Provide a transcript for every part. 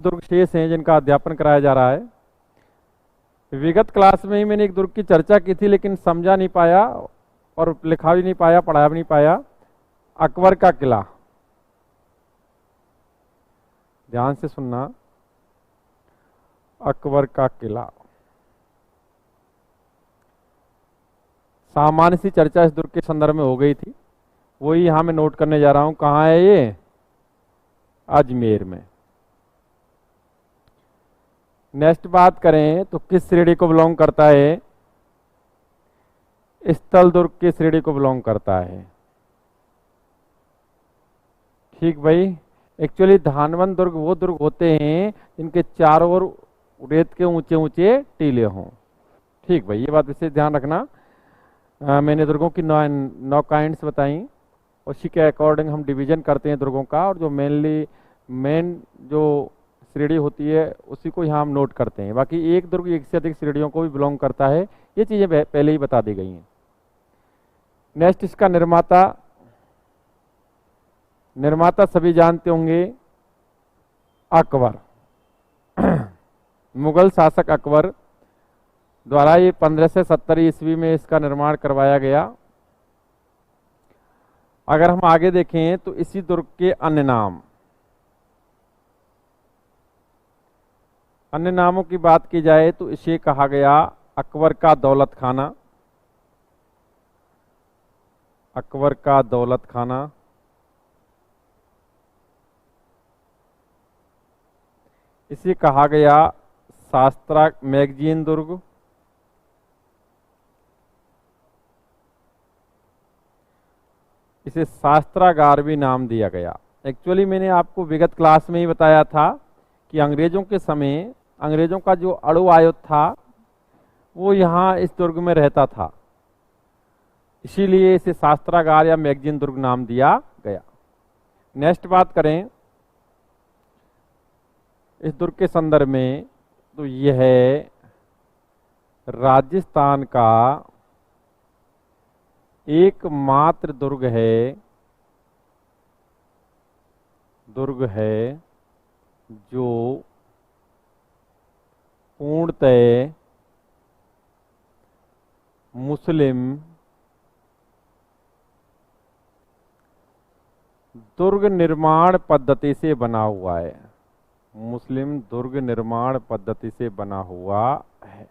दुर्ग शेष हैं जिनका अध्यापन कराया जा रहा है। विगत क्लास में ही मैंने एक दुर्ग की चर्चा की थी, लेकिन समझा नहीं पाया और लिखा भी नहीं पाया, पढ़ा भी नहीं पाया। अकबर का किला, ध्यान से सुनना। अकबर का किला, सामान्य सी चर्चा इस दुर्ग के संदर्भ में हो गई थी, वही यहां मैं नोट करने जा रहा हूं। कहां है ये? अजमेर में। नेक्स्ट बात करें तो किस श्रेणी को बिलोंग करता है? स्थल दुर्ग की श्रेणी को बिलोंग करता है। ठीक भाई। एक्चुअली धानवंत दुर्ग वो दुर्ग होते हैं जिनके चारों ओर रेत के ऊंचे ऊंचे टीले हों। ठीक भाई, ये बात विशेष ध्यान रखना। मैंने दुर्गों की नौ काइंड्स बताई, उसी के अकॉर्डिंग हम डिवीजन करते हैं दुर्गों का, और जो मेन जो श्रेणी होती है उसी को यहाँ हम नोट करते हैं। बाकी एक दुर्ग एक से अधिक श्रेणियों को भी बिलोंग करता है, ये चीजें पहले ही बता दी गई हैं। नेक्स्ट, इसका निर्माता सभी जानते होंगे, अकबर। मुगल शासक अकबर द्वारा ये 1570 ईस्वी में इसका निर्माण करवाया गया। अगर हम आगे देखें तो इसी दुर्ग के अन्य नामों की बात की जाए तो इसे कहा गया अकबर का दौलत खाना। अकबर का दौलत खाना, इसे कहा गया शास्त्रा मैगजीन दुर्ग। इसे शास्त्रागार भी नाम दिया गया। एक्चुअली मैंने आपको विगत क्लास में ही बताया था कि अंग्रेजों के समय अंग्रेजों का जो अणु आयुध था वो यहाँ इस दुर्ग में रहता था, इसीलिए इसे शास्त्रागार या मैगजीन दुर्ग नाम दिया गया। नेक्स्ट बात करें इस दुर्ग के संदर्भ में तो यह है राजस्थान का एकमात्र दुर्ग है जो पूर्णतः मुस्लिम दुर्ग निर्माण पद्धति से बना हुआ है। मुस्लिम दुर्ग निर्माण पद्धति से बना हुआ है।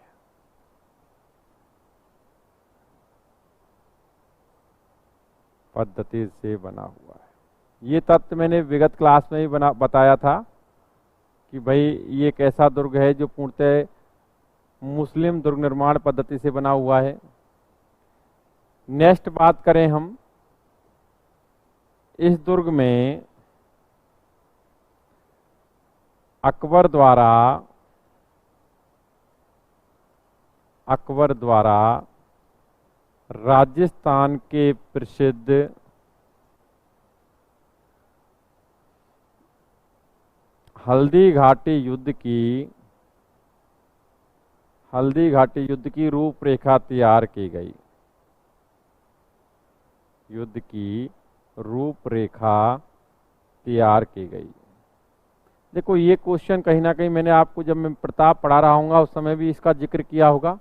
पद्धति से बना हुआ है। ये तथ्य मैंने विगत क्लास में ही बताया था कि भाई ये एक ऐसा दुर्ग है जो पूर्णतः मुस्लिम दुर्ग निर्माण पद्धति से बना हुआ है। नेक्स्ट बात करें हम, इस दुर्ग में अकबर द्वारा राजस्थान के प्रसिद्ध हल्दी घाटी युद्ध की रूपरेखा तैयार की गई। युद्ध की रूपरेखा तैयार की गई। देखो ये क्वेश्चन कहीं ना कहीं मैंने आपको जब मैं प्रताप पढ़ा रहा हूँ उस समय भी इसका जिक्र किया होगा,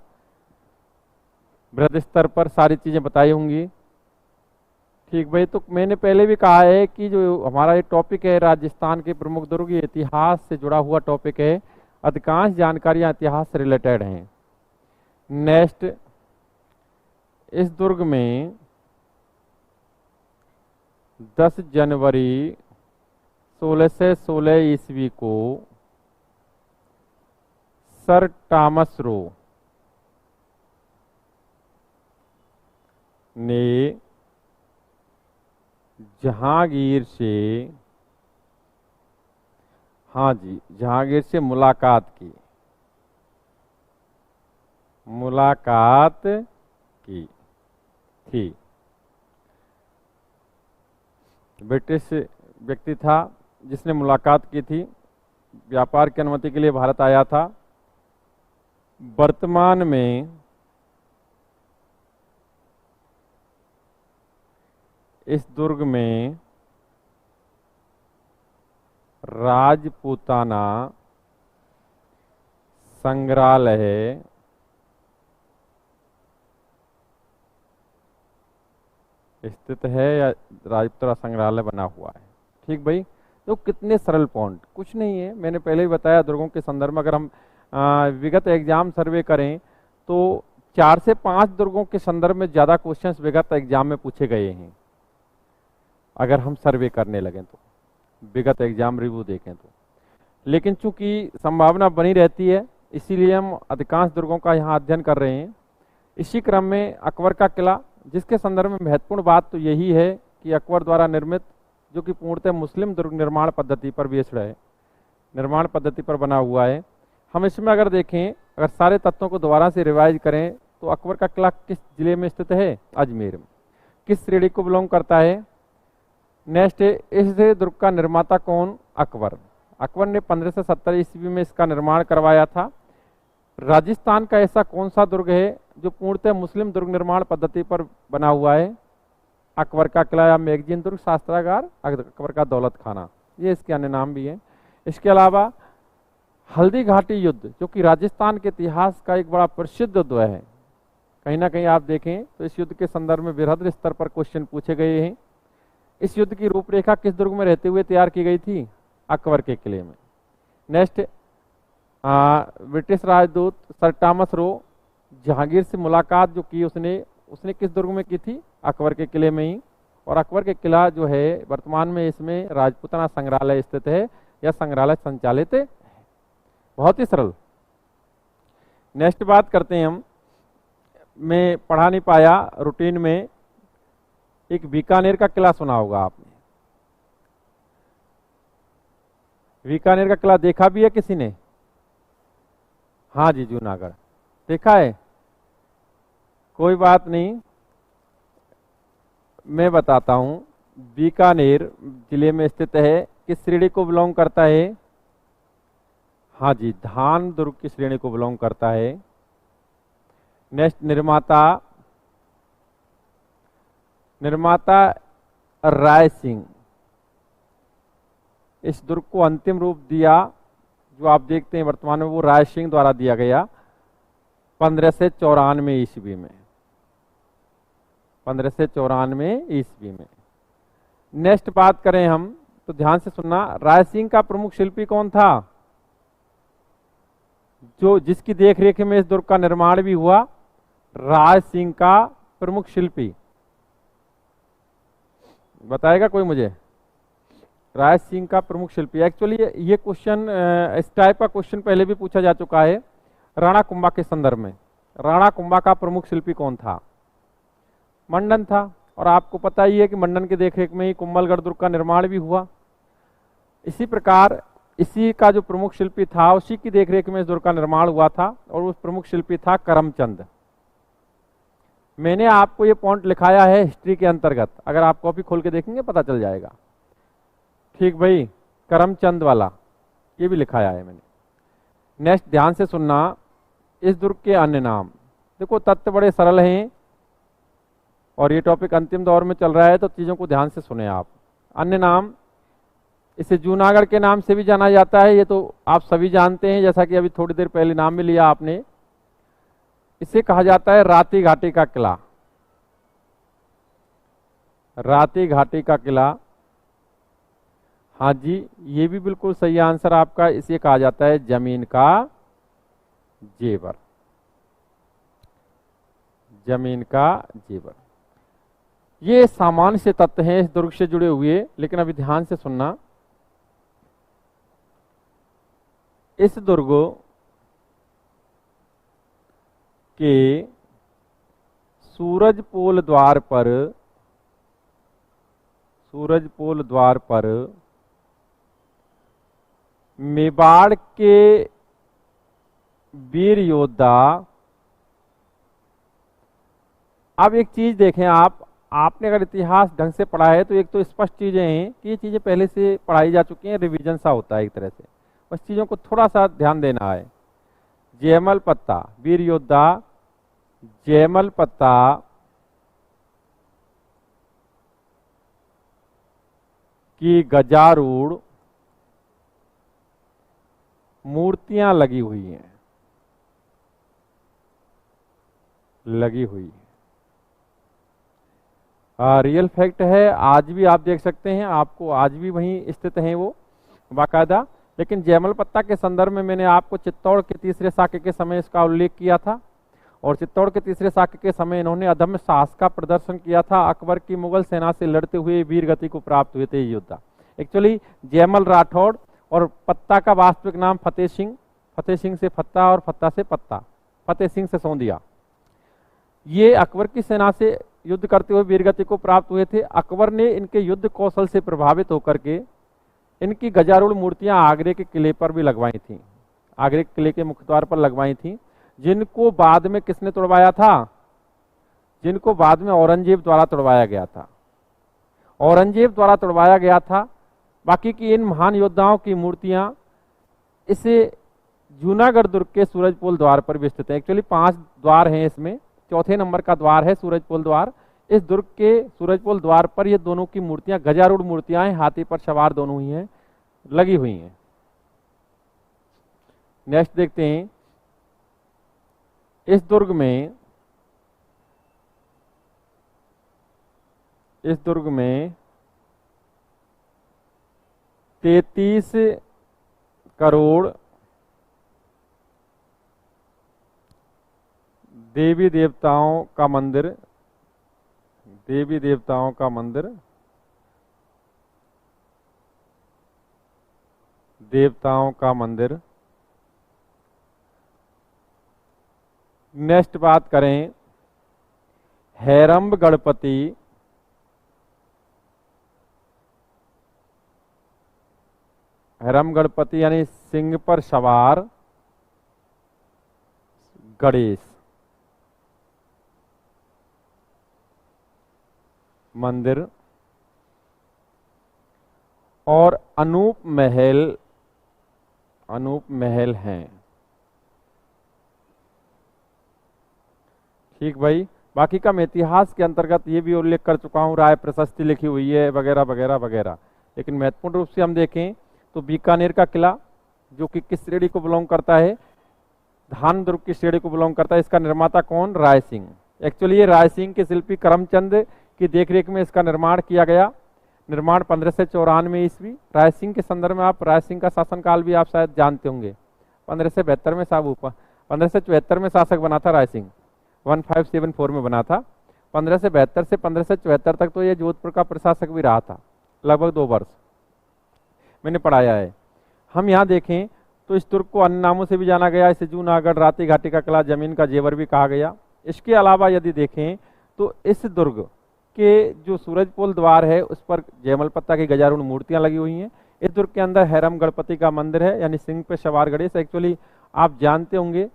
बृहद स्तर पर सारी चीजें बताई होंगी। ठीक भाई, तो मैंने पहले भी कहा है कि जो हमारा ये टॉपिक है राजस्थान के प्रमुख दुर्ग, ये इतिहास से जुड़ा हुआ टॉपिक है। अधिकांश जानकारियां इतिहास से रिलेटेड हैं। नेक्स्ट, इस दुर्ग में 10 जनवरी 1616 ईस्वी को सर टॉमस रो ने जहांगीर से मुलाकात की थी। ब्रिटिश व्यक्ति था जिसने मुलाकात की थी, व्यापार की अनुमति के लिए भारत आया था। वर्तमान में इस दुर्ग में राजपूताना संग्रहालय स्थित है या राजपुरा संग्रहालय बना हुआ है। ठीक भाई, तो कितने सरल पॉइंट, कुछ नहीं है। मैंने पहले ही बताया, दुर्गों के संदर्भ में अगर हम विगत एग्जाम सर्वे करें तो 4 से 5 दुर्गों के संदर्भ में ज़्यादा क्वेश्चंस विगत एग्जाम में पूछे गए हैं। अगर हम सर्वे करने लगें तो, विगत एग्जाम रिव्यू देखें तो, लेकिन चूंकि संभावना बनी रहती है इसीलिए हम अधिकांश दुर्गों का यहाँ अध्ययन कर रहे हैं। इसी क्रम में अकबर का किला, जिसके संदर्भ में महत्वपूर्ण बात तो यही है कि अकबर द्वारा निर्मित, जो कि पूर्णतः मुस्लिम दुर्ग निर्माण पद्धति पर बेस्ड है, निर्माण पद्धति पर बना हुआ है। हम इसमें अगर देखें, अगर सारे तत्वों को दोबारा से रिवाइज करें तो अकबर का किला किस जिले में स्थित है? अजमेर में। किस श्रेणी को बिलोंग करता है? नेक्स्ट, इस दुर्ग का निर्माता कौन? अकबर। अकबर ने 1570 ईस्वी में इसका निर्माण करवाया था। राजस्थान का ऐसा कौन सा दुर्ग है जो पूर्णतः मुस्लिम दुर्ग निर्माण पद्धति पर बना हुआ है? अकबर का किला या मैगजीन दुर्ग, शास्त्रागार, अकबर का दौलत खाना, ये इसके अन्य नाम भी हैं। इसके अलावा हल्दी घाटी युद्ध, जो कि राजस्थान के इतिहास का एक बड़ा प्रसिद्ध युद्ध है, कहीं ना कहीं आप देखें तो इस युद्ध के संदर्भ में बृहद स्तर पर क्वेश्चन पूछे गए हैं। इस युद्ध की रूपरेखा किस दुर्ग में रहते हुए तैयार की गई थी? अकबर के किले में। नेक्स्ट, ब्रिटिश राजदूत सर टॉमस रो, जहांगीर से मुलाकात जो की उसने किस दुर्ग में की थी? अकबर के किले में ही। और अकबर के किला जो है वर्तमान में इसमें राजपूताना संग्रहालय स्थित है या संग्रहालय संचालित है। बहुत ही सरल। नेक्स्ट बात करते हैं हम, मैं पढ़ा नहीं पाया रूटीन में, एक बीकानेर का किला सुना होगा आपने। बीकानेर का किला देखा भी है किसी ने? हाँ जी, जूनागढ़ देखा है। कोई बात नहीं, मैं बताता हूं। बीकानेर जिले में स्थित है, किस श्रेणी को बिलोंग करता है? हाँ जी, धान दुर्ग की श्रेणी को बिलोंग करता है। नेक्स्ट, निर्माता राय सिंह, इस दुर्ग को अंतिम रूप दिया जो आप देखते हैं वर्तमान में, वो राय सिंह द्वारा दिया गया 1594 ईस्वी में। 1594 ईस्वी में। नेक्स्ट बात करें हम तो ध्यान से सुनना, राय सिंह का प्रमुख शिल्पी कौन था? जिसकी देखरेख में इस दुर्ग का निर्माण भी हुआ, राय सिंह का प्रमुख शिल्पी बताएगा कोई मुझे? राय सिंह का प्रमुख शिल्पी। एक्चुअली ये क्वेश्चन, इस टाइप का क्वेश्चन पहले भी पूछा जा चुका है राणा कुंभा के संदर्भ में। राणा कुंभा का प्रमुख शिल्पी कौन था? मंडन था। और आपको पता ही है कि मंडन के देखरेख में ही कुंभलगढ़ दुर्ग का निर्माण भी हुआ। इसी प्रकार इसी का जो प्रमुख शिल्पी था, उसी की देखरेख में इस दुर्ग का निर्माण हुआ था, और उस प्रमुख शिल्पी था करमचंद। मैंने आपको ये पॉइंट लिखाया है हिस्ट्री के अंतर्गत, अगर आप कॉपी खोल के देखेंगे पता चल जाएगा। ठीक भाई, करमचंद वाला ये भी लिखाया है मैंने। नेक्स्ट, ध्यान से सुनना, इस दुर्ग के अन्य नाम। देखो तथ्य बड़े सरल हैं और ये टॉपिक अंतिम दौर में चल रहा है, तो चीजों को ध्यान से सुने आप। अन्य नाम, इसे जूनागढ़ के नाम से भी जाना जाता है, ये तो आप सभी जानते हैं, जैसा कि अभी थोड़ी देर पहले नाम में लिया आपने। इसे कहा जाता है राती घाटी का किला। राती घाटी का किला, हाँ जी, ये भी बिल्कुल सही आंसर आपका। इसे कहा जाता है जमीन का जेवर। जमीन का जेवर। ये सामान्य से तथ्य हैं इस दुर्ग से जुड़े हुए, लेकिन अभी ध्यान से सुनना। इस दुर्ग के सूरजपोल द्वार पर मेवाड़ के वीर योद्धा, अब एक चीज देखें आपने अगर इतिहास ढंग से पढ़ा है तो एक तो स्पष्ट चीजें हैं कि ये चीजें पहले से पढ़ाई जा चुकी हैं, रिवीजन सा होता है एक तरह से, बस चीजों को थोड़ा सा ध्यान देना है। जयमल पत्ता, वीर योद्धा जयमल पत्ता की गजारूढ़ मूर्तियां लगी हुई हैं। लगी हुई है। रियल फैक्ट है, आज भी आप देख सकते हैं, आपको आज भी वहीं स्थित हैं वो बाकायदा। लेकिन जयमल पत्ता के संदर्भ में मैंने आपको चित्तौड़ के तीसरे शाक्य के समय इसका उल्लेख किया था, और चित्तौड़ के तीसरे शाक्य के समय इन्होंने अदम्य साहस का प्रदर्शन किया था। अकबर की मुगल सेना से लड़ते हुए वीर गति को प्राप्त हुए थे ये योद्धा। एक्चुअली जयमल राठौड़ और पत्ता का वास्तविक नाम फतेह सिंह से फत्ता और फत्ता से पत्ता, फतेह सिंह से सौंदिया। ये अकबर की सेना से युद्ध करते हुए वीरगति को प्राप्त हुए थे। अकबर ने इनके युद्ध कौशल से प्रभावित होकर के इनकी गजारूढ़ मूर्तियां आगरे के किले पर भी लगवाई थी, आगरे के किले के मुख्य द्वार पर लगवाई थी, जिनको बाद में किसने तोड़वाया था? जिनको बाद में औरंगजेब द्वारा तोड़वाया गया था, औरंगजेब द्वारा तोड़वाया गया था। बाकी की इन महान योद्धाओं की मूर्तियां इसे जूनागढ़ दुर्ग के सूरजपोल द्वार पर भी स्थित है। एक्चुअली 5 द्वार हैं इसमें, चौथे नंबर का द्वार है सूरजपोल द्वार। इस दुर्ग के सूरजपोल द्वार पर ये दोनों की मूर्तियां, गजारूढ़ मूर्तियां हैं, हाथी पर सवार दोनों ही हैं, लगी हुई हैं। नेक्स्ट देखते हैं, इस दुर्ग में 33 करोड़ देवी देवताओं का मंदिर, नेक्स्ट बात करें, हैरम्ब गणपति यानी सिंह पर सवार गणेश मंदिर, और अनूप महल हैं। ठीक भाई, बाकी का मैं इतिहास के अंतर्गत ये भी उल्लेख कर चुका हूँ, राय प्रशस्ति लिखी हुई है वगैरह वगैरह वगैरह। लेकिन महत्वपूर्ण रूप से हम देखें तो बीकानेर का किला, जो कि किस श्रेणी को बिलोंग करता है? धान दुर्ग की श्रेणी को बिलोंग करता है। इसका निर्माता कौन? राय सिंह। एक्चुअली ये राय सिंह के शिल्पी करमचंद की देखरेख में इसका निर्माण किया गया। निर्माण 1594 ईस्वी। राय सिंह के संदर्भ में आप राय सिंह का शासनकाल भी आप शायद जानते होंगे। 1572 में 1574 में शासक बना था राय सिंह, 1574 में बना था। 1572 से 1574 तक तो ये जोधपुर का प्रशासक भी रहा था, लगभग 2 वर्ष मैंने पढ़ाया है। हम यहाँ देखें तो इस दुर्ग को अन्य नामों से भी जाना गया, इसे जूनागढ़, राती घाटी का किला, जमीन का जेवर भी कहा गया। इसके अलावा यदि देखें तो इस दुर्ग के जो सूरजपोल द्वार है उस पर जयमल पत्ता की गजारूढ़ मूर्तियां लगी हुई हैं। इस दुर्ग के अंदर हैरम गणपति का मंदिर है, यानी सिंह पे सवार गणेश। एक्चुअली आप जानते होंगे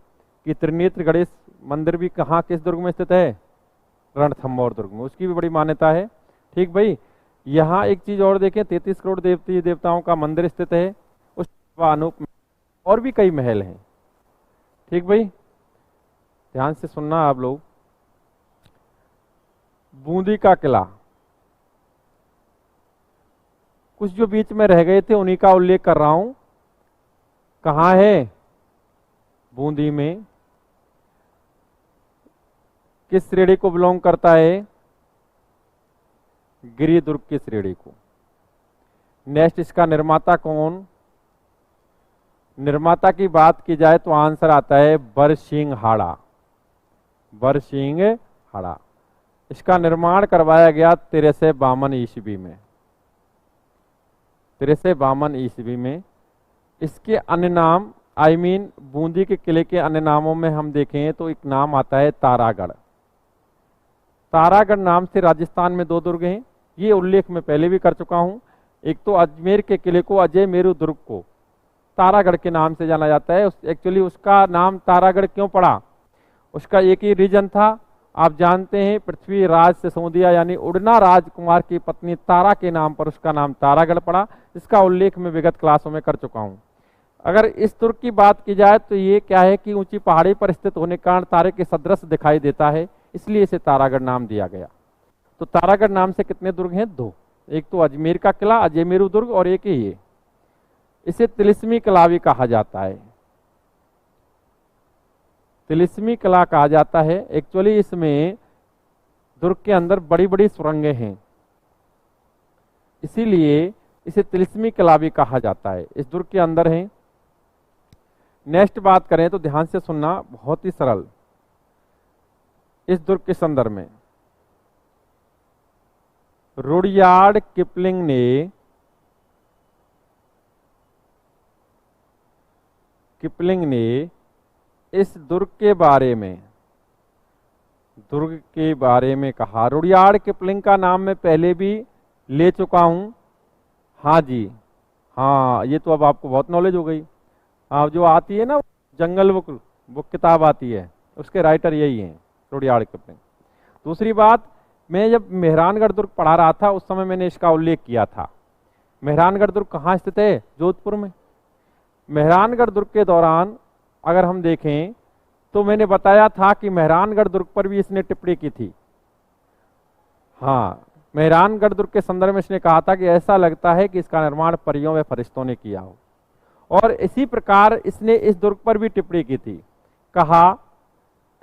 कि त्रिनेत्र गणेश मंदिर भी कहाँ, किस दुर्ग में स्थित है? रणथंभौर दुर्ग में, उसकी भी बड़ी मान्यता है। ठीक भाई, यहाँ एक चीज और देखें, 33 करोड़ देवताओं का मंदिर स्थित है। उस अनूप और भी कई महल हैं। ठीक भाई, ध्यान से सुनना आप लोग। बूंदी का किला, कुछ जो बीच में रह गए थे उन्हीं का उल्लेख कर रहा हूं। कहाँ है? बूंदी में। किस श्रेणी को बिलोंग करता है? गिरिदुर्ग की श्रेणी को। नेक्स्ट, इसका निर्माता कौन? निर्माता की बात की जाए तो आंसर आता है बरसिंघाड़ा। इसका निर्माण करवाया गया 1352 ईस्वी में। 1352 ईस्वी में। इसके अन्य नाम, बूंदी के किले के अन्य नामों में हम देखें तो एक नाम आता है तारागढ़। तारागढ़ नाम से राजस्थान में 2 दुर्ग हैं, ये उल्लेख मैं पहले भी कर चुका हूं। एक तो अजमेर के किले को, अजय मेरू दुर्ग को तारागढ़ के नाम से जाना जाता है। एक्चुअली उसका नाम तारागढ़ क्यों पड़ा? उसका एक ही रीजन था, आप जानते हैं, पृथ्वीराज सिसोदिया यानी उड़ना राजकुमार की पत्नी तारा के नाम पर उसका नाम तारागढ़ पड़ा। इसका उल्लेख मैं विगत क्लासों में कर चुका हूं। अगर इस दुर्ग की बात की जाए तो ये क्या है कि ऊंची पहाड़ी पर स्थित होने के कारण तारे के सदृश दिखाई देता है, इसलिए इसे तारागढ़ नाम दिया गया। तो तारागढ़ नाम से कितने दुर्ग हैं? 2। एक तो अजमेर का किला, अजयमेरू दुर्ग, और एक ही ये। इसे तिलिस्मी किला भी कहा जाता है। तिलिस्मी कला कहा जाता है। एक्चुअली इसमें दुर्ग के अंदर बड़ी बड़ी सुरंगें हैं, इसीलिए इसे तिलिस्मी कला भी कहा जाता है। इस दुर्ग के अंदर है। नेक्स्ट बात करें तो ध्यान से सुनना, बहुत ही सरल। इस दुर्ग के संदर्भ में रुडयार्ड किपलिंग ने इस दुर्ग के बारे में कहा। रुडयार्ड किपलिंग का नाम मैं पहले भी ले चुका हूं। हाँ जी, हाँ, ये तो अब आपको बहुत नॉलेज हो गई। हाँ, जो आती है ना जंगल बुक किताब आती है, उसके राइटर यही हैं, रुडयार्ड किपलिंग। दूसरी बात, मैं जब मेहरानगढ़ दुर्ग पढ़ा रहा था उस समय मैंने इसका उल्लेख किया था। मेहरानगढ़ दुर्ग कहाँ स्थित है? जोधपुर में। मेहरानगढ़ दुर्ग के दौरान अगर हम देखें तो मैंने बताया था कि मेहरानगढ़ दुर्ग पर भी इसने टिप्पणी की थी। हाँ, मेहरानगढ़ दुर्ग के संदर्भ में इसने कहा था कि ऐसा लगता है कि इसका निर्माण परियों व फरिश्तों ने किया हो। और इसी प्रकार इसने इस दुर्ग पर भी टिप्पणी की थी। कहा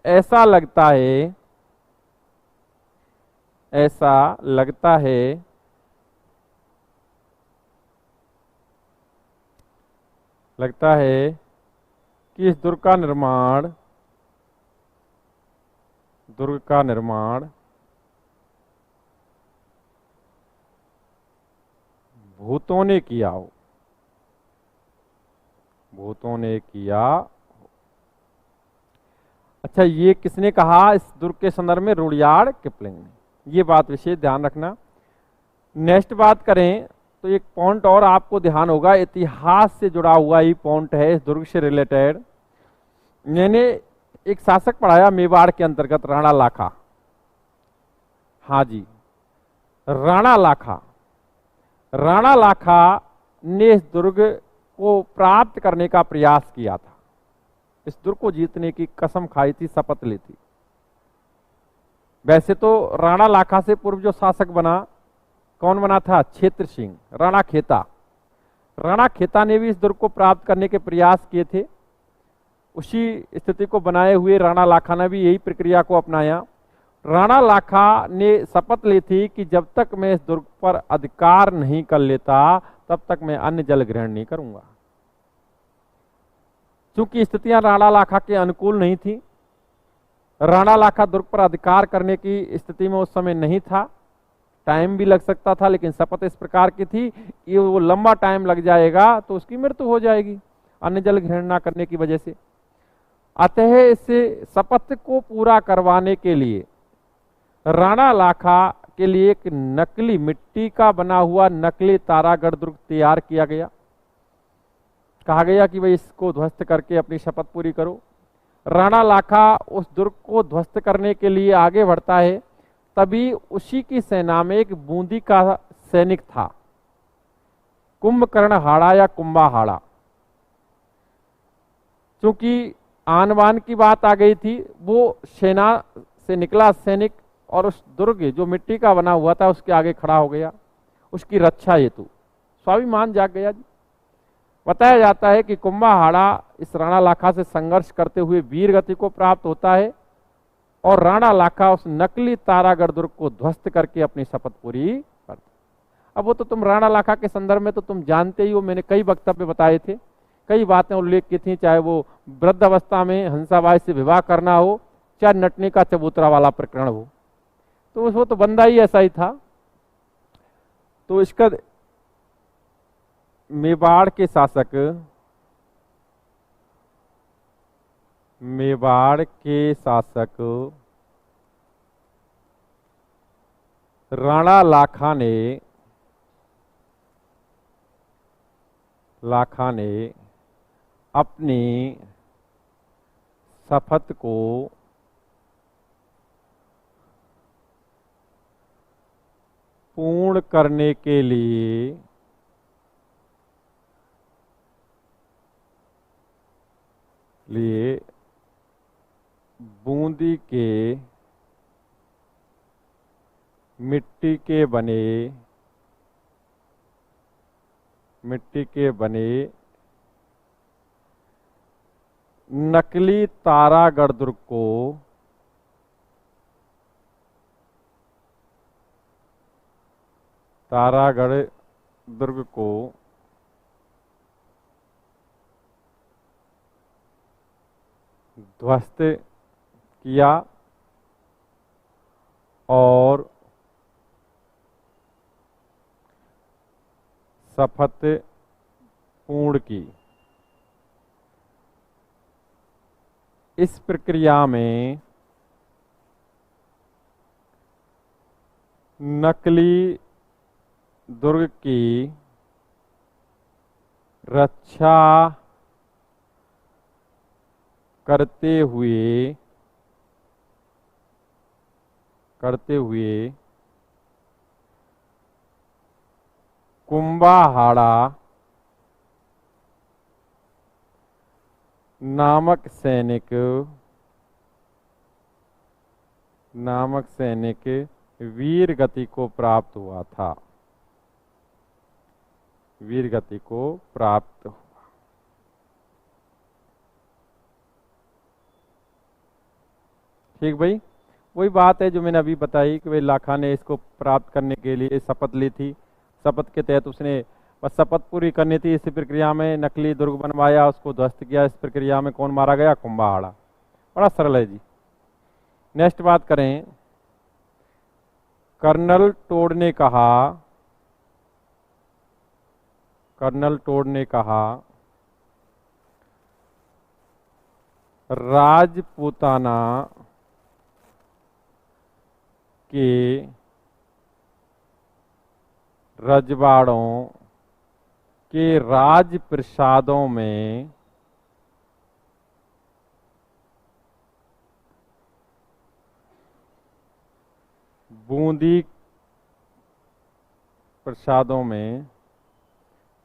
ऐसा लगता है कि इस दुर्ग का निर्माण भूतों ने किया हो। अच्छा, ये किसने कहा इस दुर्ग के संदर्भ में? रुडयार्ड किपलिंग ने। ये बात विशेष ध्यान रखना। नेक्स्ट बात करें तो एक पॉइंट और आपको ध्यान होगा, इतिहास से जुड़ा हुआ ही पॉइंट है इस दुर्ग से रिलेटेड। मैंने एक शासक पढ़ाया मेवाड़ के अंतर्गत, राणा लाखा। हाँ जी, राणा लाखा ने इस दुर्ग को प्राप्त करने का प्रयास किया था। इस दुर्ग को जीतने की कसम खाई थी, शपथ ली थी। वैसे तो राणा लाखा से पूर्व जो शासक बना, कौन बना था? क्षेत्र सिंह, राणा खेता ने भी इस दुर्ग को प्राप्त करने के प्रयास किए थे। उसी स्थिति को बनाए हुए राणा लाखा ने भी यही प्रक्रिया को अपनाया। राणा लाखा ने शपथ ली थी कि जब तक मैं इस दुर्ग पर अधिकार नहीं कर लेता तब तक मैं अन्य जल ग्रहण नहीं करूंगा। चूंकि स्थितियां राणा लाखा के अनुकूल नहीं थी, राणा लाखा दुर्ग पर अधिकार करने की स्थिति में उस समय नहीं था। टाइम भी लग सकता था, लेकिन शपथ इस प्रकार की थी कि वो लंबा टाइम लग जाएगा तो उसकी मृत्यु हो जाएगी अन्य जल ग्रहण ना करने की वजह से। अतः इस शपथ को पूरा करवाने के लिए राणा लाखा के लिए एक नकली मिट्टी का बना हुआ नकली तारागढ़ दुर्ग तैयार किया गया। कहा गया कि भाई इसको ध्वस्त करके अपनी शपथ पूरी करो। राणा लाखा उस दुर्ग को ध्वस्त करने के लिए आगे बढ़ता है। तभी उसी की सेना में एक बूंदी का सैनिक था, कुंभकर्ण हाड़ा या कुंभा हाड़ा। चूंकि आन बान की बात आ गई थी, वो सेना से निकला सैनिक और उस दुर्ग जो मिट्टी का बना हुआ था उसके आगे खड़ा हो गया, उसकी रक्षा हेतु। स्वाभिमान जाग गया जी। बताया जाता है कि कुंभा हाड़ा इस राणा लाखा से संघर्ष करते हुए वीर गति को प्राप्त होता है और राणा लाखा उस नकली तारागढ़ दुर्ग को ध्वस्त करके अपनी शपथ पूरी करता। अब वो तो तुम राणा लाखा के संदर्भ में तो तुम जानते ही हो, मैंने कई वक्तव्य बताए थे, कई बातें उल्लेख की थी, चाहे वो वृद्ध अवस्था में हंसाबाई से विवाह करना हो, चाहे नटने का चबूतरा वाला प्रकरण हो, तो वो तो बंदा ही ऐसा ही था। तो इसका मेवाड़ के शासक राणा लाखा ने अपनी शपथ को पूर्ण करने के लिए बूंदी के मिट्टी के बने नकली तारागढ़ दुर्ग को ध्वस्त किया और शपथ पूर्ण की। इस प्रक्रिया में नकली दुर्ग की रक्षा करते हुए कुंभाहाड़ा नामक सैनिक वीर गति को प्राप्त हुआ था। वीर गति को प्राप्त हुआ। ठीक भाई, वही बात है जो मैंने अभी बताई कि भाई लाखा ने इसको प्राप्त करने के लिए शपथ ली थी। शपथ के तहत उसने बस शपथ पूरी करनी थी। इसी प्रक्रिया में नकली दुर्ग बनवाया, उसको ध्वस्त किया। इस प्रक्रिया में कौन मारा गया? कुंभाहाड़ा। बड़ा सरल है जी। नेक्स्ट बात करें, कर्नल टोड ने कहा राजपूताना के रजवाड़ों के राजप्रसादों में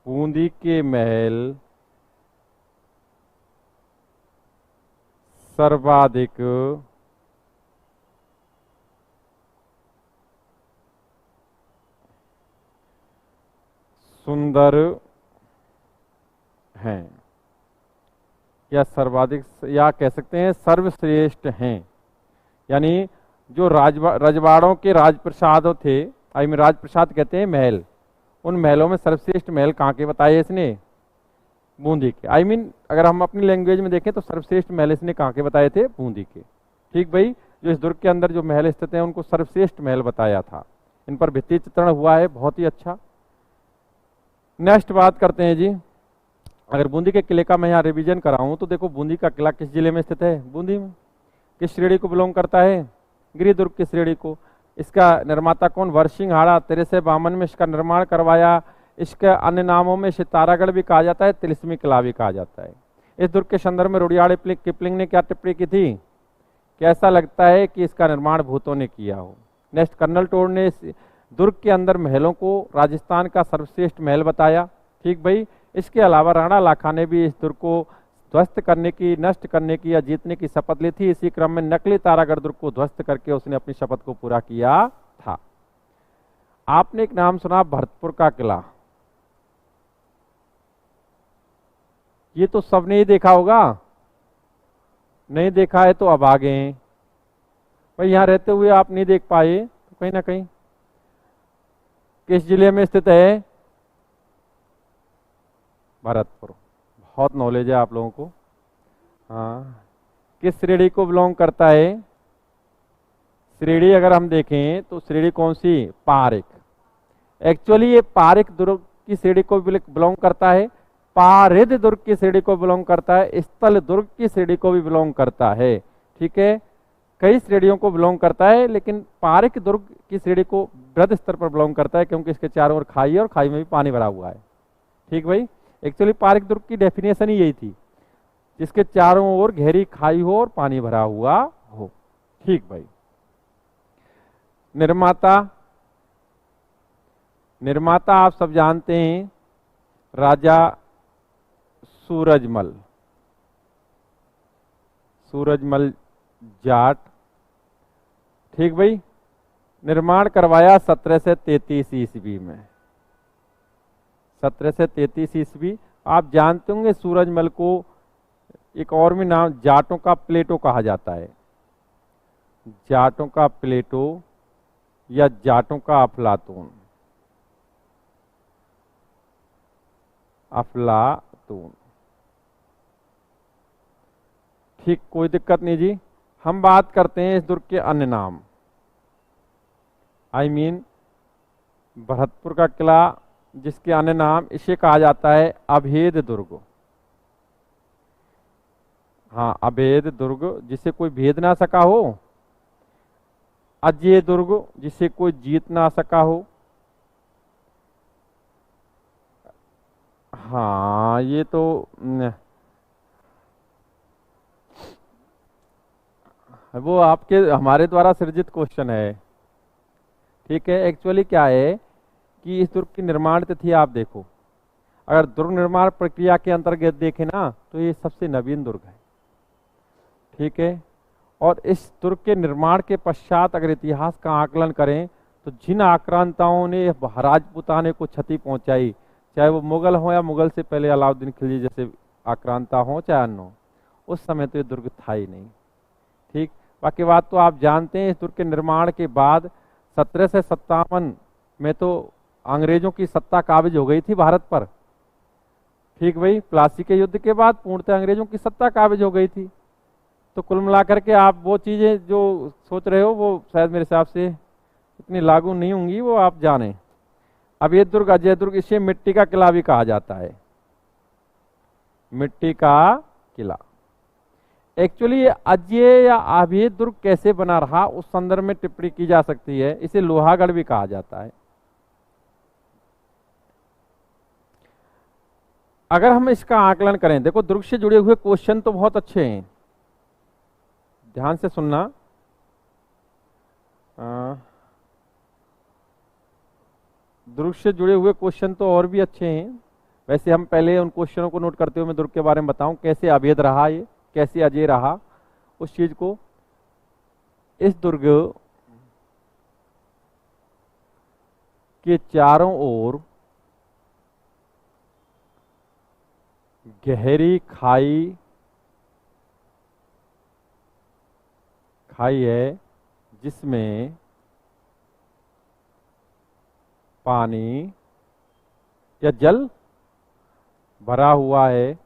बूंदी के महल सर्वाधिक सुंदर हैं, या सर्वाधिक, या कह सकते हैं सर्वश्रेष्ठ हैं। यानी जो रजवाड़ों के राजप्रसाद थे, राजप्रसाद कहते हैं महल, उन महलों में सर्वश्रेष्ठ महल कहाँ के बताए इसने? बूंदी के। अगर हम अपनी लैंग्वेज में देखें तो सर्वश्रेष्ठ महल इसने कहाँ के बताए थे? बूंदी के। ठीक भाई, जो इस दुर्ग के अंदर जो महल स्थित हैं उनको सर्वश्रेष्ठ महल बताया था। इन पर भित्ति चित्रण हुआ है, बहुत ही अच्छा। नेक्स्ट बात करते हैं जी, अगर बूंदी के किले का मैं यहाँ रिवीजन कराऊं तो देखो बूंदी का किला किस जिले में स्थित है? बूंदी में। किस श्रेणी को बिलोंग करता है? गिरिदुर्ग की श्रेणी को। इसका निर्माता कौन? वरसिंघाड़ा। 1352 में इसका निर्माण करवाया। इसके अन्य नामों में सितारागढ़ भी कहा जाता है, तिलिस्मी किला भी कहा जाता है। इस दुर्ग के संदर्भ में रुडियार्ड किपलिंग ने क्या टिप्पणी की थी? कैसा लगता है कि इसका निर्माण भूतों ने किया हो। नेक्स्ट, कर्नल टोड ने दुर्ग के अंदर महलों को राजस्थान का सर्वश्रेष्ठ महल बताया। ठीक भाई, इसके अलावा राणा लाखा ने भी इस दुर्ग को ध्वस्त करने की, नष्ट करने की या जीतने की शपथ ली थी। इसी क्रम में नकली तारागढ़ दुर्ग को ध्वस्त करके उसने अपनी शपथ को पूरा किया था। आपने एक नाम सुना, भरतपुर का किला। ये तो सबने ही देखा होगा, नहीं देखा है तो अब आगे हैं भाई। यहां रहते हुए आप नहीं देख पाए तो कहीं ना कहीं किस जिले में स्थित है? भरतपुर। बहुत नॉलेज है आप लोगों को। हाँ, किस श्रेणी को बिलोंग करता है? श्रेणी अगर हम देखें तो श्रेणी कौन सी? पारिक। एक्चुअली ये पारिक दुर्ग की श्रेणी को बिलोंग करता है, पारिद दुर्ग की श्रेणी को बिलोंग करता है, स्थल दुर्ग की श्रेणी को भी बिलोंग करता है। ठीक है, कई श्रेणियों को बिलोंग करता है, लेकिन पारिक दुर्ग की श्रेणी को वृहद स्तर पर बिलोंग करता है क्योंकि इसके चारों ओर खाई है और खाई में भी पानी भरा हुआ है। ठीक भाई, एक्चुअली पारिक दुर्ग की डेफिनेशन ही यही थी, जिसके चारों ओर गहरी खाई हो और पानी भरा हुआ हो। ठीक भाई, निर्माता आप सब जानते हैं, राजा सूरजमल जाट। ठीक भाई, निर्माण करवाया 1733 ईस्वी में। 1733 ईस्वी। आप जानते होंगे सूरजमल को एक और भी नाम जाटों का प्लेटो कहा जाता है, जाटों का प्लेटो या जाटों का अफलातून, अफलातून। ठीक, कोई दिक्कत नहीं जी। हम बात करते हैं इस दुर्ग के अन्य नाम। I mean, भरतपुर का किला जिसके अन्य नाम, इसे कहा जाता है अभेद दुर्ग। हाँ, अभेद दुर्ग, जिसे कोई भेद ना सका हो। अजय दुर्ग, जिसे कोई जीत ना सका हो। हाँ, ये तो वो आपके हमारे द्वारा सृजित क्वेश्चन है। ठीक है, एक्चुअली क्या है कि इस दुर्ग की निर्माण तिथि आप देखो, अगर दुर्ग निर्माण प्रक्रिया के अंतर्गत देखें ना तो ये सबसे नवीन दुर्ग है। ठीक है, और इस दुर्ग के निर्माण के पश्चात अगर इतिहास का आकलन करें तो जिन आक्रांताओं ने राजपूताने को क्षति पहुंचाई, चाहे वो मुगल हो या मुगल से पहले अलाउद्दीन खिलजी जैसे आक्रांता हो चाहे अन्य हो, उस समय तो ये दुर्ग था ही नहीं। ठीक, बाकी बात तो आप जानते हैं, इस दुर्ग के निर्माण के बाद 1757 में तो अंग्रेजों की सत्ता काबिज हो गई थी भारत पर। ठीक भाई, प्लासी के युद्ध के बाद पूर्णतः अंग्रेजों की सत्ता काबिज हो गई थी। तो कुल मिलाकर के आप वो चीजें जो सोच रहे हो वो शायद मेरे हिसाब से इतनी लागू नहीं होंगी, वो आप जाने। अब ये दुर्ग अजय दुर्ग, इसे मिट्टी का किला भी कहा जाता है, मिट्टी का किला। एक्चुअली ये अजय या अभेद दुर्ग कैसे बना रहा उस संदर्भ में टिप्पणी की जा सकती है। इसे लोहागढ़ भी कहा जाता है। अगर हम इसका आकलन करें, देखो दुर्ग से जुड़े हुए क्वेश्चन तो बहुत अच्छे हैं, ध्यान से सुनना। दुर्ग से जुड़े हुए क्वेश्चन तो और भी अच्छे हैं। वैसे हम पहले उन क्वेश्चनों को नोट करते हुए मैं दुर्ग के बारे में बताऊं, कैसे अभेद रहा, ये कैसे अजय रहा उस चीज को। इस दुर्ग के चारों ओर गहरी खाई है, जिसमें पानी या जल भरा हुआ है,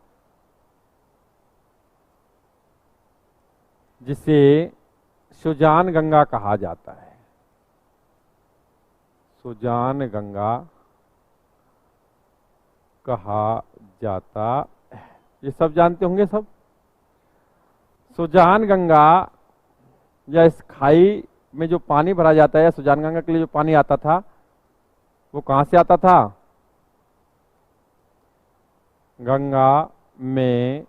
जिसे सुजान गंगा कहा जाता है। सुजान गंगा कहा जाता है, ये सब जानते होंगे सब। सुजान गंगा या इस खाई में जो पानी भरा जाता है, सुजान गंगा के लिए जो पानी आता था वो कहां से आता था? गंगा में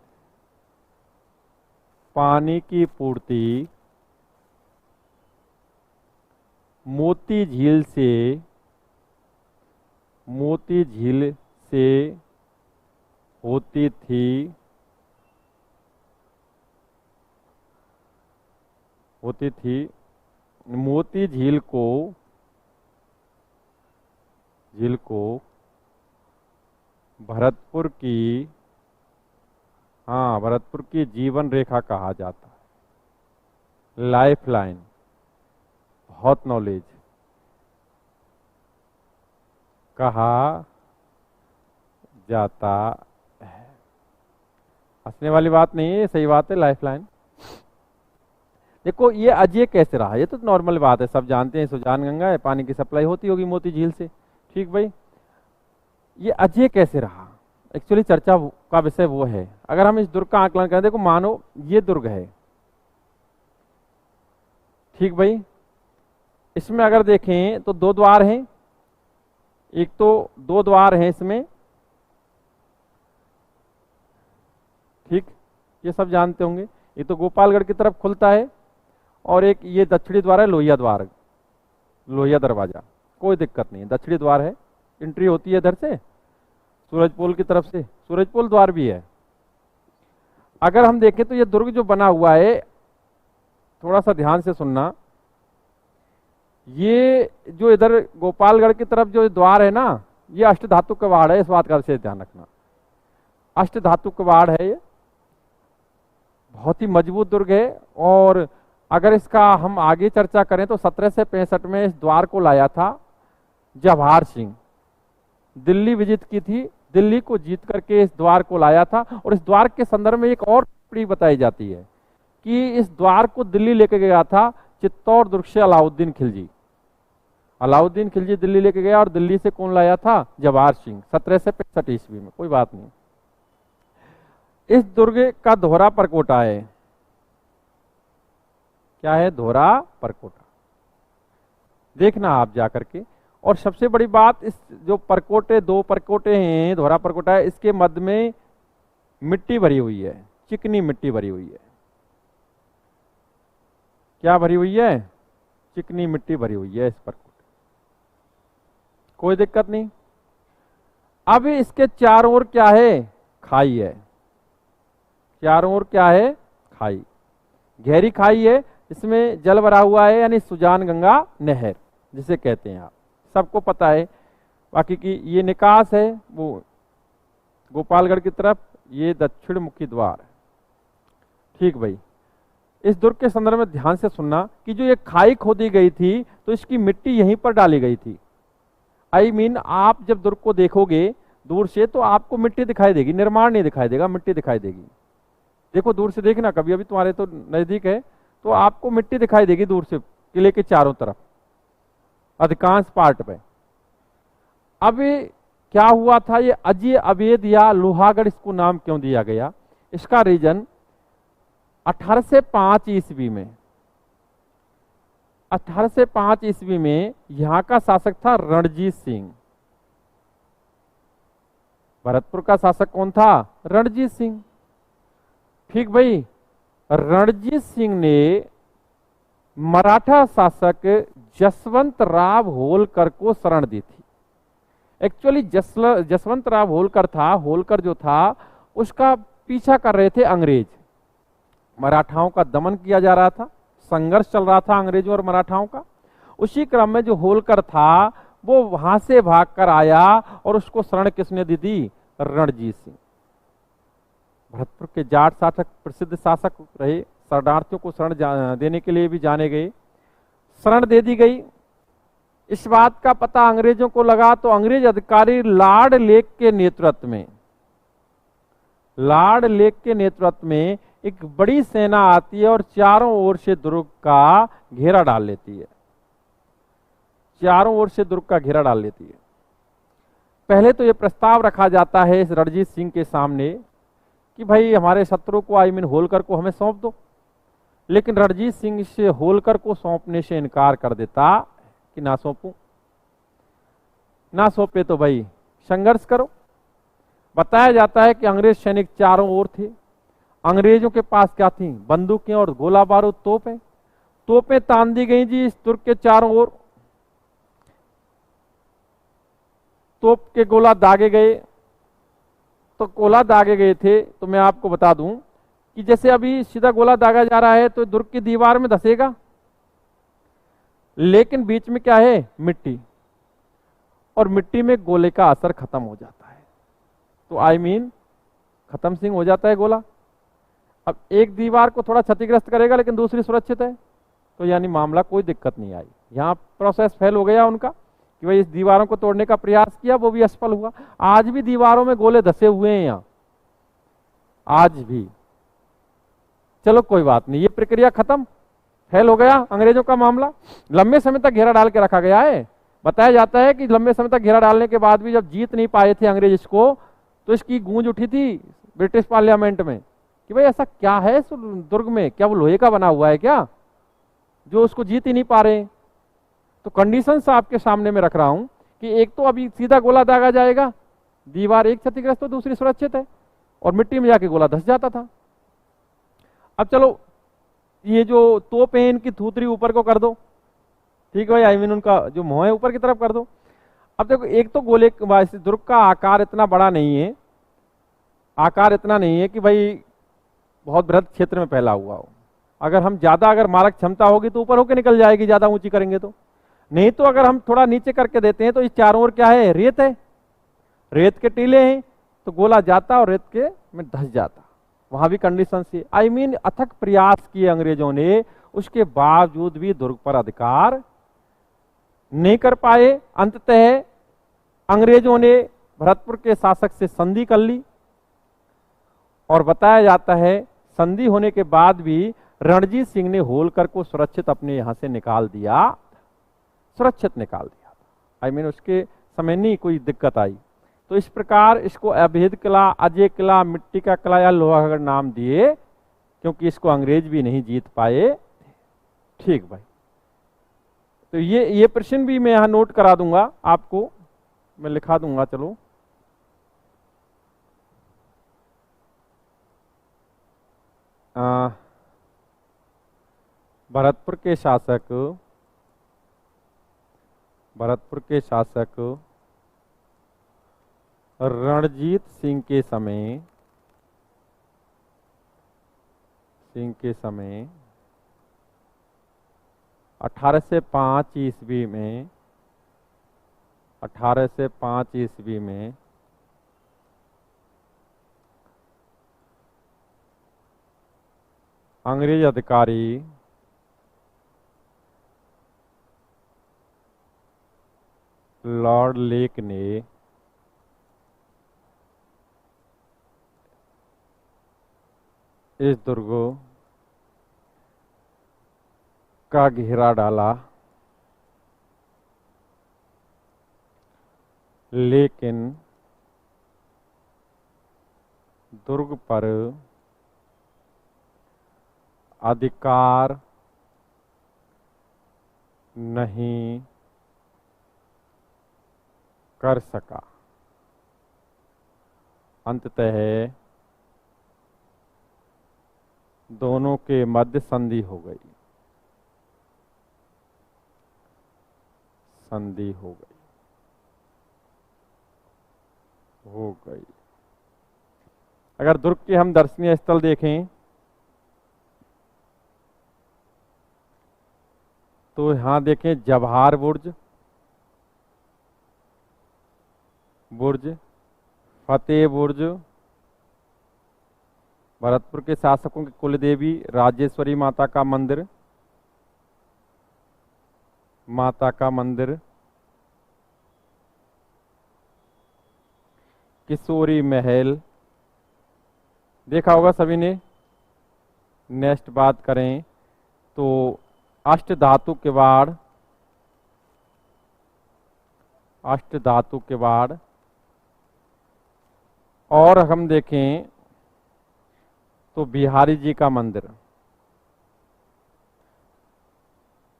पानी की पूर्ति मोती झील से होती थी, मोती झील को भरतपुर की जीवन रेखा कहा जाता है, लाइफ लाइन। बहुत नॉलेज, कहा जाता है। हंसने वाली बात नहीं है, सही बात है, लाइफ लाइन। देखो ये अजय कैसे रहा, ये तो नॉर्मल बात है, सब जानते हैं सुजान गंगा है, पानी की सप्लाई होती होगी मोती झील से। ठीक भाई, ये अजय कैसे रहा, एक्चुअली चर्चा का विषय वो है। अगर हम इस दुर्ग का आकलन करें, देखो मानो ये दुर्ग है, ठीक भाई, इसमें अगर देखें तो दो द्वार हैं, एक तो दो द्वार हैं इसमें, ठीक, ये सब जानते होंगे। ये तो गोपालगढ़ की तरफ खुलता है और एक ये दक्षिणी द्वार है, लोहिया द्वार, लोहिया दरवाजा, कोई दिक्कत नहीं है, दक्षिणी द्वार है, एंट्री होती है इधर से सूरजपोल की तरफ से, सूरजपोल द्वार भी है। अगर हम देखें तो ये दुर्ग जो बना हुआ है, थोड़ा सा ध्यान से सुनना, ये जो इधर गोपालगढ़ की तरफ जो द्वार है ना, ये अष्ट धातु कवाड़ है, इस बात का विशेष ध्यान रखना, अष्ट धातु कवाड़ है ये। बहुत ही मजबूत दुर्ग है। और अगर इसका हम आगे चर्चा करें तो 1765 में इस द्वार को लाया था जवाहर सिंह। दिल्ली विजिट की थी, दिल्ली को जीत करके इस द्वार को लाया था। और इस द्वार के संदर्भ में एक और टिप्पणी बताई जाती है कि इस द्वार को दिल्ली लेके गया था चित्तौड़ दुर्ग से अलाउद्दीन खिलजी। अलाउद्दीन खिलजी दिल्ली लेके गया और दिल्ली से कौन लाया था? जवाहर सिंह, 1765 ईस्वी में। कोई बात नहीं। इस दुर्ग का दोहरा परकोटा है। क्या है? दोहरा परकोटा। देखना आप जाकर के। और सबसे बड़ी बात, इस जो परकोटे, दो परकोटे हैं, दोहरा परकोटा है, इसके मध्य में मिट्टी भरी हुई है, चिकनी मिट्टी भरी हुई है। क्या भरी हुई है? चिकनी मिट्टी भरी हुई है इस परकोटे। कोई दिक्कत नहीं। अब इसके चारों ओर क्या है? खाई है। चारों ओर क्या है? खाई, गहरी खाई है। इसमें जल भरा हुआ है, यानी सुजान गंगा नहर जिसे कहते हैं आप, सबको पता है। बाकी की ये निकास है वो गोपालगढ़ की तरफ, ये दक्षिण मुखी द्वार है। ठीक भाई। इस दुर्ग के संदर्भ में ध्यान से सुनना कि जो ये खाई खोदी गई थी तो इसकी मिट्टी यहीं पर डाली गई थी। आई मीन आप जब दुर्ग को देखोगे दूर से तो आपको मिट्टी दिखाई देगी, निर्माण नहीं दिखाई देगा, मिट्टी दिखाई देगी। देखो दूर से देखना कभी, अभी तुम्हारे तो नजदीक है तो आपको मिट्टी दिखाई देगी दूर से किले के चारों तरफ, अधिकांश पार्ट पे। अब क्या हुआ था? ये अजय अवैध या लोहागढ़ इसको नाम क्यों दिया गया? इसका रीजन 1805 ईस्वी में, 1805 ईस्वी में यहां का शासक था रणजीत सिंह। भरतपुर का शासक कौन था? रणजीत सिंह। ठीक भाई। रणजीत सिंह ने मराठा शासक जसवंत राव होलकर को शरण दी थी। एक्चुअली जसवंत राव होलकर था, होलकर जो था उसका पीछा कर रहे थे अंग्रेज। मराठाओं का दमन किया जा रहा था, संघर्ष चल रहा था अंग्रेजों और मराठाओं का। उसी क्रम में जो होलकर था वो वहां से भागकर आया और उसको शरण किसने दी थी? रणजीत सिंह। भरतपुर के जाट शासक प्रसिद्ध शासक रहे, शरणार्थियों को शरण देने के लिए भी जाने गए, शरण दे दी गई। इस बात का पता अंग्रेजों को लगा तो अंग्रेज अधिकारी लॉर्ड लेक के नेतृत्व में, लॉर्ड लेक के नेतृत्व में एक बड़ी सेना आती है और चारों ओर से दुर्ग का घेरा डाल लेती है। चारों ओर से दुर्ग का घेरा डाल लेती है। पहले तो यह प्रस्ताव रखा जाता है इस रणजीत सिंह के सामने कि भाई हमारे शत्रु को, आई मीन होलकर को, हमें सौंप दो। लेकिन रणजीत सिंह से होलकर को सौंपने से इनकार कर देता कि ना सौंपू, ना सौंपे तो भाई संघर्ष करो। बताया जाता है कि अंग्रेज सैनिक चारों ओर थे। अंग्रेजों के पास क्या थी? बंदूकें और गोला बारूद, तोपें। तोपें तान दी गई जी इस तुर्क के चारों ओर। तोप के गोला दागे गए। तो गोला दागे गए थे तो मैं आपको बता दूं कि जैसे अभी सीधा गोला दागा जा रहा है तो दुर्ग की दीवार में धसेगा, लेकिन बीच में क्या है? मिट्टी, और मिट्टी में गोले का असर खत्म हो जाता है। तो आई मीन खत्म सिंह हो जाता है गोला। अब एक दीवार को थोड़ा क्षतिग्रस्त करेगा लेकिन दूसरी सुरक्षित है, तो यानी मामला कोई दिक्कत नहीं आई। यहां प्रोसेस फेल हो गया उनका कि भाई इस दीवारों को तोड़ने का प्रयास किया, वो भी असफल हुआ। आज भी दीवारों में गोले धसे हुए हैं यहां, आज भी। चलो कोई बात नहीं, ये प्रक्रिया खत्म, फेल हो गया अंग्रेजों का मामला। लंबे समय तक घेरा डाल के रखा गया है। बताया जाता है कि लंबे समय तक घेरा डालने के बाद भी जब जीत नहीं पाए थे अंग्रेज इसको, तो इसकी गूंज उठी थी ब्रिटिश पार्लियामेंट में कि भाई ऐसा क्या है इस दुर्ग में, क्या वो लोहे का बना हुआ है क्या, जो उसको जीत ही नहीं पा रहे। तो कंडीशंस आपके सामने में रख रहा हूं कि एक तो अभी सीधा गोला दागा जाएगा, दीवार एक क्षतिग्रस्त तो दूसरी सुरक्षित है, और मिट्टी में जाके गोला धस जाता था। अब चलो ये जो तोप है इनकी थूतरी ऊपर को कर दो, ठीक है भाई, आई मीन उनका जो मुंह है ऊपर की तरफ कर दो। अब देखो एक तो गोले दुर्ग का आकार इतना बड़ा नहीं है, आकार इतना नहीं है कि भाई बहुत बृहद क्षेत्र में फैला हुआ हो। अगर हम अगर मारक क्षमता होगी तो ऊपर होकर निकल जाएगी, ज्यादा ऊंची करेंगे तो। नहीं तो अगर हम थोड़ा नीचे करके देते हैं तो इस चारों ओर क्या है? रेत है, रेत के टीले हैं, तो गोला जाता और रेत के में धस जाता। वहां भी कंडीशन थी। आई मीन अथक प्रयास किए अंग्रेजों ने, उसके बावजूद भी दुर्ग पर अधिकार नहीं कर पाए। अंततः अंग्रेजों ने भरतपुर के शासक से संधि कर ली, और बताया जाता है संधि होने के बाद भी रणजीत सिंह ने होलकर को सुरक्षित अपने यहां से निकाल दिया, सुरक्षित निकाल दिया। आई मीन उसके समय नहीं कोई दिक्कत आई। तो इस प्रकार इसको अभेद किला, अजय किला, मिट्टी का किला या लोहागढ़ नाम दिए, क्योंकि इसको अंग्रेज भी नहीं जीत पाए। ठीक भाई, तो ये प्रश्न भी मैं यहां नोट करा दूंगा आपको, मैं लिखा दूंगा। चलो, भरतपुर के शासक रणजीत सिंह के समय 1805 ईस्वी में अंग्रेज अधिकारी लॉर्ड लेक ने इस दुर्ग का घेरा डाला, लेकिन दुर्ग पर अधिकार नहीं कर सका। अंततः दोनों के मध्य संधि हो गई। अगर दुर्ग के हम दर्शनीय स्थल देखें तो यहां देखें जवाहर बुर्ज, फतेह बुर्ज, भरतपुर के शासकों की कुलदेवी राजेश्वरी माता का मंदिर, किशोरी महल देखा होगा सभी ने। नेक्स्ट बात करें तो अष्ट धातु किवाड़, और हम देखें तो बिहारी जी का मंदिर।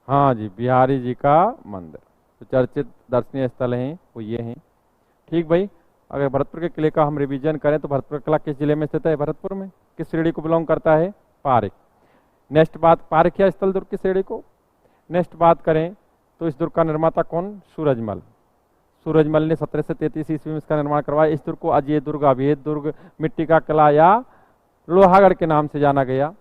हाँ जी, बिहारी जी का मंदिर। तो चर्चित दर्शनीय स्थल हैं वो ये हैं। ठीक भाई, अगर भरतपुर के किले का हम रिवीजन करें तो भरतपुर किला किस जिले में स्थित है? भरतपुर में। किस श्रेणी को बिलोंग करता है? पारिक। नेक्स्ट बात, पारिक या स्थल दुर्ग की श्रेणी को। नेक्स्ट बात करें तो इस दुर्ग का निर्माता कौन? सूरजमल ने 1733 ईस्वी में इसका निर्माण करवाया। इस दुर्ग को अजय दुर्ग, अभेद दुर्ग, मिट्टी का किला या लोहागढ़ के नाम से जाना गया।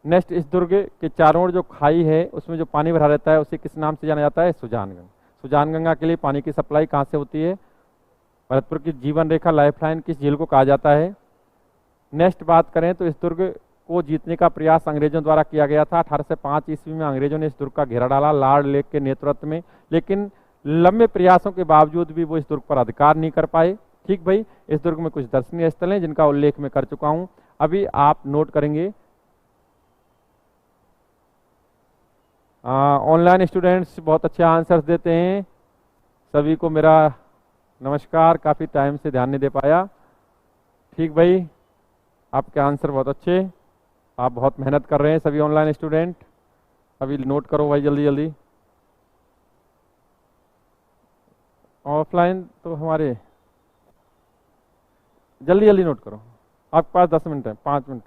नेक्स्ट, इस दुर्ग के चारों ओर जो खाई है उसमें जो पानी भरा रहता है उसे किस नाम से जाना जाता है? सुजानगंगा। सुजानगंगा के लिए पानी की सप्लाई कहाँ से होती है? भरतपुर की जीवन रेखा लाइफलाइन किस झील को कहा जाता है? नेक्स्ट बात करें तो इस दुर्ग को जीतने का प्रयास अंग्रेजों द्वारा किया गया था। 1805 ईस्वी में अंग्रेजों ने इस दुर्ग का घेरा डाला लॉर्ड लेक के नेतृत्व में, लेकिन लंबे प्रयासों के बावजूद भी वो इस दुर्ग पर अधिकार नहीं कर पाए। ठीक भाई, इस दुर्ग में कुछ दर्शनीय स्थल हैं जिनका उल्लेख मैं कर चुका हूं, अभी आप नोट करेंगे। ऑनलाइन स्टूडेंट्स बहुत अच्छे आंसर्स देते हैं, सभी को मेरा नमस्कार। काफ़ी टाइम से ध्यान नहीं दे पाया। ठीक भाई, आपके आंसर बहुत अच्छे, आप बहुत मेहनत कर रहे हैं सभी ऑनलाइन स्टूडेंट। अभी नोट करो भाई जल्दी जल्दी। ऑफलाइन तो हमारे जल्दी जल्दी नोट करो, आपके पास 10 मिनट है, 5 मिनट।